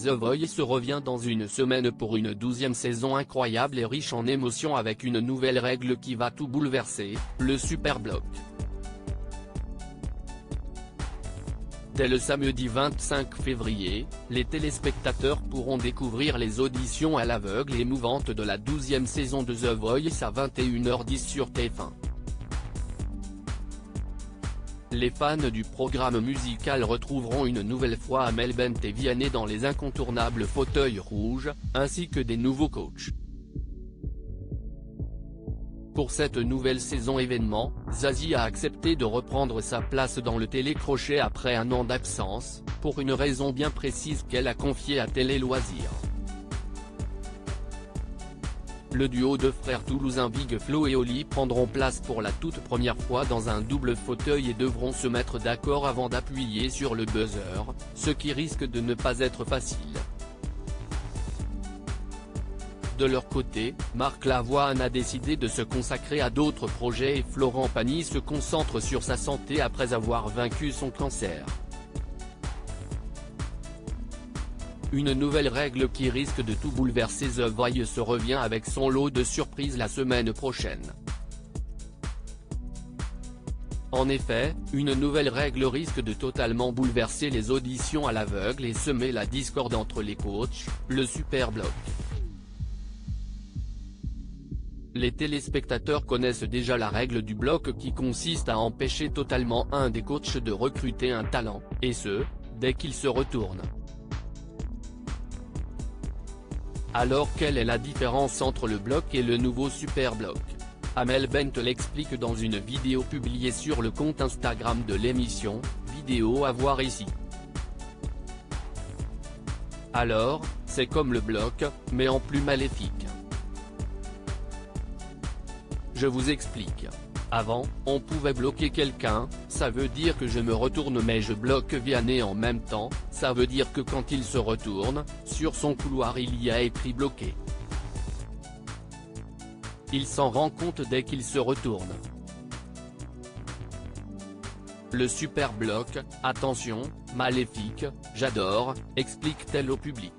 The Voice revient dans une semaine pour une 12e saison incroyable et riche en émotions avec une nouvelle règle qui va tout bouleverser, le Super Block. Dès le samedi 25 février, les téléspectateurs pourront découvrir les auditions à l'aveugle et émouvantes de la 12e saison de The Voice à 21h10 sur TF1. Les fans du programme musical retrouveront une nouvelle fois Amel Bent et Vianney dans les incontournables fauteuils rouges, ainsi que des nouveaux coachs. Pour cette nouvelle saison événement, Zazie a accepté de reprendre sa place dans le télécrochet après un an d'absence, pour une raison bien précise qu'elle a confiée à Télé Loisirs. Le duo de frères toulousains Big Flo et Oli prendront place pour la toute première fois dans un double fauteuil et devront se mettre d'accord avant d'appuyer sur le buzzer, ce qui risque de ne pas être facile. De leur côté, Marc Lavoine a décidé de se consacrer à d'autres projets et Florent Pagny se concentre sur sa santé après avoir vaincu son cancer. Une nouvelle règle qui risque de tout bouleverser. The Voice revient avec son lot de surprises la semaine prochaine. En effet, une nouvelle règle risque de totalement bouleverser les auditions à l'aveugle et semer la discorde entre les coachs, le Super Block. Les téléspectateurs connaissent déjà la règle du bloc qui consiste à empêcher totalement un des coachs de recruter un talent, et ce, dès qu'il se retourne. Alors quelle est la différence entre le bloc et le nouveau Super Block? Amel Bent l'explique dans une vidéo publiée sur le compte Instagram de l'émission, vidéo à voir ici. Alors, c'est comme le bloc, mais en plus maléfique. Je vous explique. Avant, on pouvait bloquer quelqu'un, ça veut dire que je me retourne mais je bloque Vianney en même temps, ça veut dire que quand il se retourne, sur son couloir il y a écrit bloqué. Il s'en rend compte dès qu'il se retourne. Le Super Block, attention, maléfique, j'adore, explique-t-elle au public.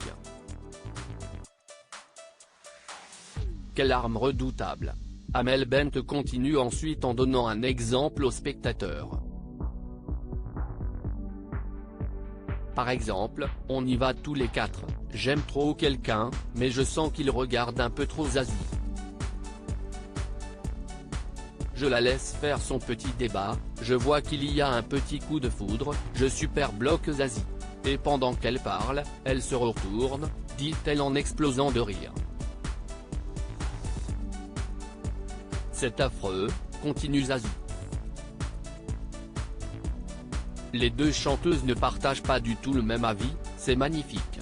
Quelle arme redoutable. Amel Bent continue ensuite en donnant un exemple aux spectateurs. Par exemple, on y va tous les quatre, j'aime trop quelqu'un, mais je sens qu'il regarde un peu trop Zazie. Je la laisse faire son petit débat, je vois qu'il y a un petit coup de foudre, je super bloque Zazie. Et pendant qu'elle parle, elle se retourne, dit-elle en explosant de rire. C'est affreux, continue Zazie. Les deux chanteuses ne partagent pas du tout le même avis, c'est magnifique.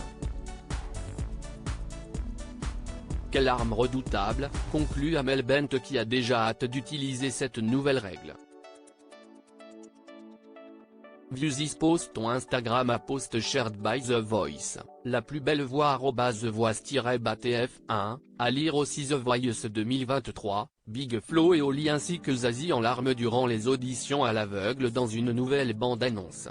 Quelle arme redoutable, conclut Amel Bent qui a déjà hâte d'utiliser cette nouvelle règle. View this post on Instagram a post shared by The Voice, la plus belle voix @The Voice-BTF1, à lire aussi The Voice 2023, Big Flo et Oli ainsi que Zazie en larmes durant les auditions à l'aveugle dans une nouvelle bande-annonce.